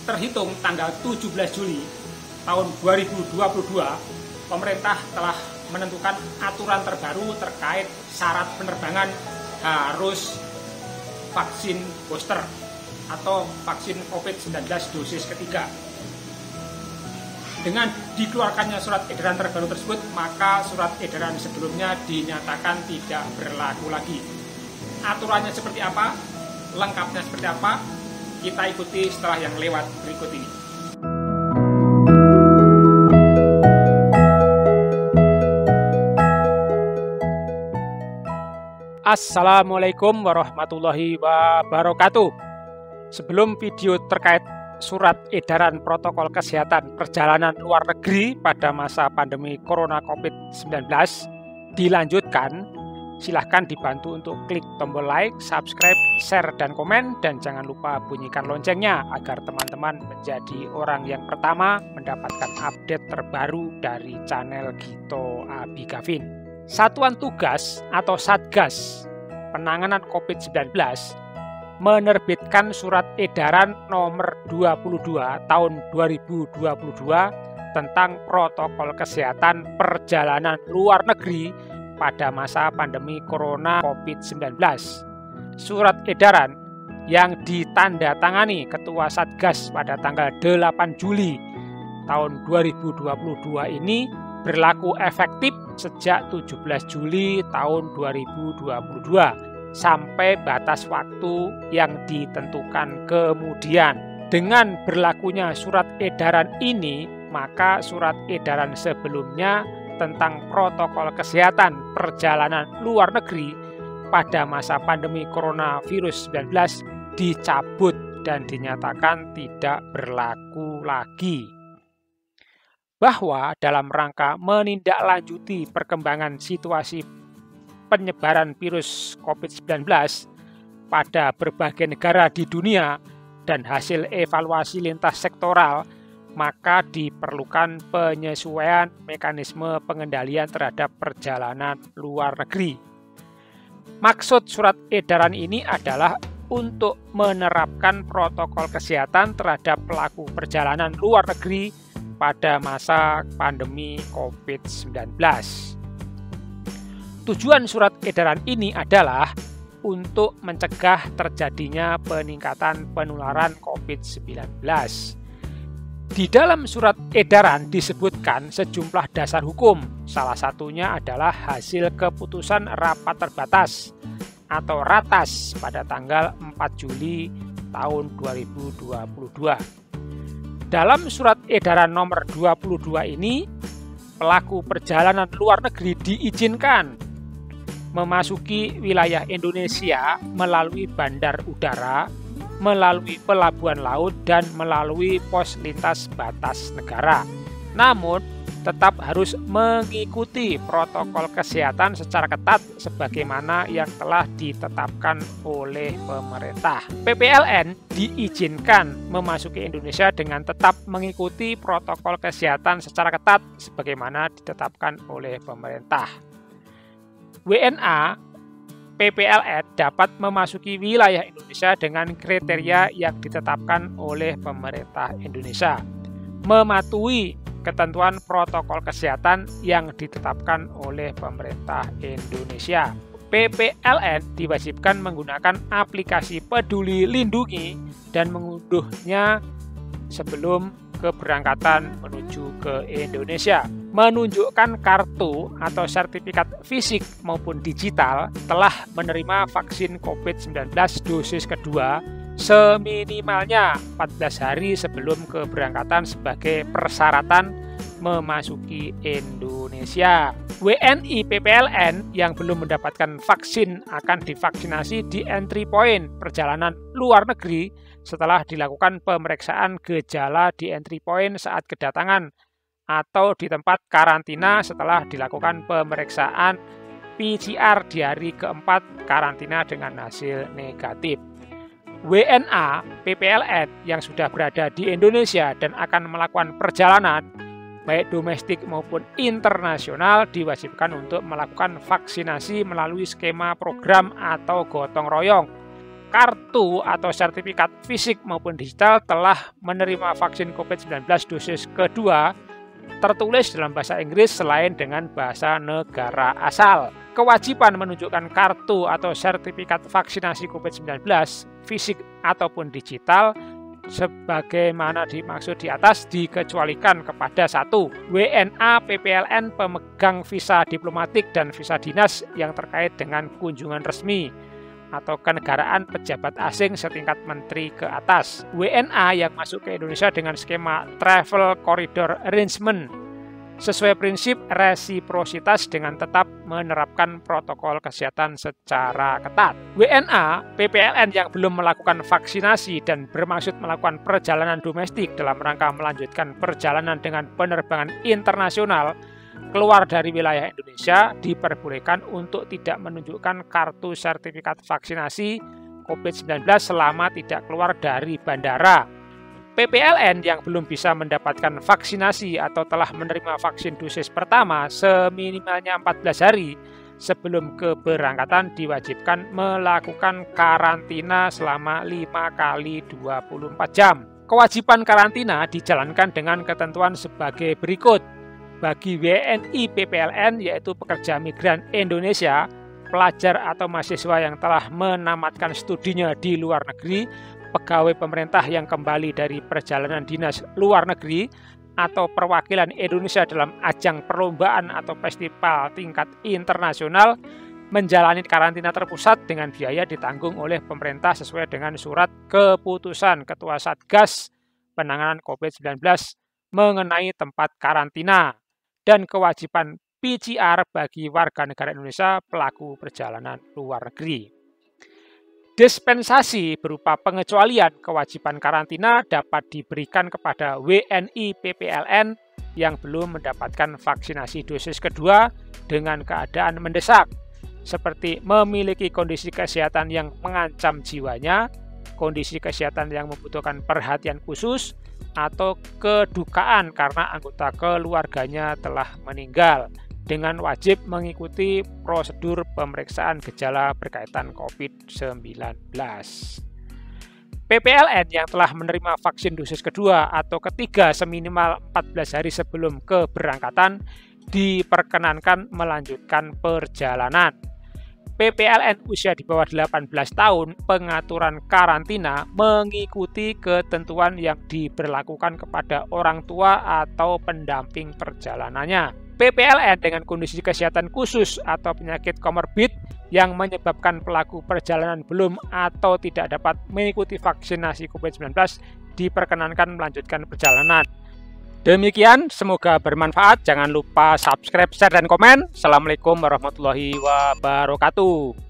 terhitung tanggal 17 Juli tahun 2022, pemerintah telah menentukan aturan terbaru terkait syarat penerbangan harus vaksin booster atau vaksin COVID-19 dosis ketiga. Dengan dikeluarkannya surat edaran terbaru tersebut, maka surat edaran sebelumnya dinyatakan tidak berlaku lagi. Aturannya seperti apa? Lengkapnya seperti apa? Kita ikuti setelah yang lewat berikut ini. Assalamualaikum warahmatullahi wabarakatuh. Sebelum video terkait surat edaran protokol kesehatan perjalanan luar negeri pada masa pandemi Corona COVID-19 dilanjutkan, silahkan dibantu untuk klik tombol like, subscribe, share, dan komen, dan jangan lupa bunyikan loncengnya agar teman-teman menjadi orang yang pertama mendapatkan update terbaru dari channel Gito Abi Gavin. Satuan Tugas atau Satgas Penanganan COVID-19 menerbitkan surat edaran nomor 22 tahun 2022 tentang protokol kesehatan perjalanan luar negeri pada masa pandemi Corona COVID-19. Surat edaran yang ditandatangani Ketua Satgas pada tanggal 8 Juli tahun 2022 ini berlaku efektif sejak 17 Juli tahun 2022 sampai batas waktu yang ditentukan kemudian. Dengan berlakunya surat edaran ini, maka surat edaran sebelumnya tentang protokol kesehatan perjalanan luar negeri pada masa pandemi coronavirus 19 dicabut dan dinyatakan tidak berlaku lagi. Bahwa dalam rangka menindaklanjuti perkembangan situasi penyebaran virus COVID-19 pada berbagai negara di dunia dan hasil evaluasi lintas sektoral, maka diperlukan penyesuaian mekanisme pengendalian terhadap perjalanan luar negeri. Maksud surat edaran ini adalah untuk menerapkan protokol kesehatan terhadap pelaku perjalanan luar negeri pada masa pandemi COVID-19. Tujuan surat edaran ini adalah untuk mencegah terjadinya peningkatan penularan COVID-19. Di dalam surat edaran disebutkan sejumlah dasar hukum, salah satunya adalah hasil keputusan rapat terbatas atau ratas pada tanggal 4 Juli tahun 2022. Dalam surat edaran nomor 22 ini, pelaku perjalanan luar negeri diizinkan memasuki wilayah Indonesia melalui bandar udara, melalui pelabuhan laut, dan melalui pos lintas batas negara. Namun, tetap harus mengikuti protokol kesehatan secara ketat sebagaimana yang telah ditetapkan oleh pemerintah. PPLN diizinkan memasuki Indonesia dengan tetap mengikuti protokol kesehatan secara ketat sebagaimana ditetapkan oleh pemerintah. WNA PPLN dapat memasuki wilayah Indonesia dengan kriteria yang ditetapkan oleh pemerintah Indonesia, mematuhi ketentuan protokol kesehatan yang ditetapkan oleh pemerintah Indonesia. PPLN diwajibkan menggunakan aplikasi Peduli Lindungi dan mengunduhnya sebelum keberangkatan menuju ke Indonesia. Menunjukkan kartu atau sertifikat fisik maupun digital telah menerima vaksin COVID-19 dosis kedua seminimalnya 14 hari sebelum keberangkatan sebagai persyaratan memasuki Indonesia. WNI PPLN yang belum mendapatkan vaksin akan divaksinasi di entry point perjalanan luar negeri setelah dilakukan pemeriksaan gejala di entry point saat kedatangan atau di tempat karantina setelah dilakukan pemeriksaan PCR di hari keempat karantina dengan hasil negatif. WNA PPLN yang sudah berada di Indonesia dan akan melakukan perjalanan baik domestik maupun internasional diwajibkan untuk melakukan vaksinasi melalui skema program atau gotong royong. kartu atau sertifikat fisik maupun digital telah menerima vaksin COVID-19 dosis kedua tertulis dalam bahasa Inggris selain dengan bahasa negara asal. Kewajiban menunjukkan kartu atau sertifikat vaksinasi COVID-19 fisik ataupun digital sebagaimana dimaksud di atas dikecualikan kepada 1. WNA PPLN pemegang visa diplomatik dan visa dinas yang terkait dengan kunjungan resmi atau kenegaraan pejabat asing setingkat menteri ke atas. WNA yang masuk ke Indonesia dengan skema Travel Corridor Arrangement sesuai prinsip resiprositas dengan tetap menerapkan protokol kesehatan secara ketat. WNA PPLN yang belum melakukan vaksinasi dan bermaksud melakukan perjalanan domestik dalam rangka melanjutkan perjalanan dengan penerbangan internasional keluar dari wilayah Indonesia diperbolehkan untuk tidak menunjukkan kartu sertifikat vaksinasi COVID-19 selama tidak keluar dari bandara. PPLN yang belum bisa mendapatkan vaksinasi atau telah menerima vaksin dosis pertama seminimalnya 14 hari sebelum keberangkatan diwajibkan melakukan karantina selama 5 kali 24 jam. Kewajiban karantina dijalankan dengan ketentuan sebagai berikut. Bagi WNI PPLN yaitu pekerja migran Indonesia, pelajar atau mahasiswa yang telah menamatkan studinya di luar negeri, pegawai pemerintah yang kembali dari perjalanan dinas luar negeri atau perwakilan Indonesia dalam ajang perlombaan atau festival tingkat internasional menjalani karantina terpusat dengan biaya ditanggung oleh pemerintah sesuai dengan surat keputusan Ketua Satgas Penanganan COVID-19 mengenai tempat karantina dan kewajiban PCR bagi warga negara Indonesia pelaku perjalanan luar negeri. Dispensasi berupa pengecualian kewajiban karantina dapat diberikan kepada WNI PPLN yang belum mendapatkan vaksinasi dosis kedua dengan keadaan mendesak, seperti memiliki kondisi kesehatan yang mengancam jiwanya, kondisi kesehatan yang membutuhkan perhatian khusus, atau kedukaan karena anggota keluarganya telah meninggal, dengan wajib mengikuti prosedur pemeriksaan gejala berkaitan COVID-19. PPLN yang telah menerima vaksin dosis kedua atau ketiga seminimal 14 hari sebelum keberangkatan diperkenankan melanjutkan perjalanan. PPLN usia di bawah 18 tahun pengaturan karantina mengikuti ketentuan yang diberlakukan kepada orang tua atau pendamping perjalanannya. PPLN dengan kondisi kesehatan khusus atau penyakit komorbid yang menyebabkan pelaku perjalanan belum atau tidak dapat mengikuti vaksinasi COVID-19 diperkenankan melanjutkan perjalanan. Demikian, semoga bermanfaat. Jangan lupa subscribe, share, dan komen. Assalamualaikum warahmatullahi wabarakatuh.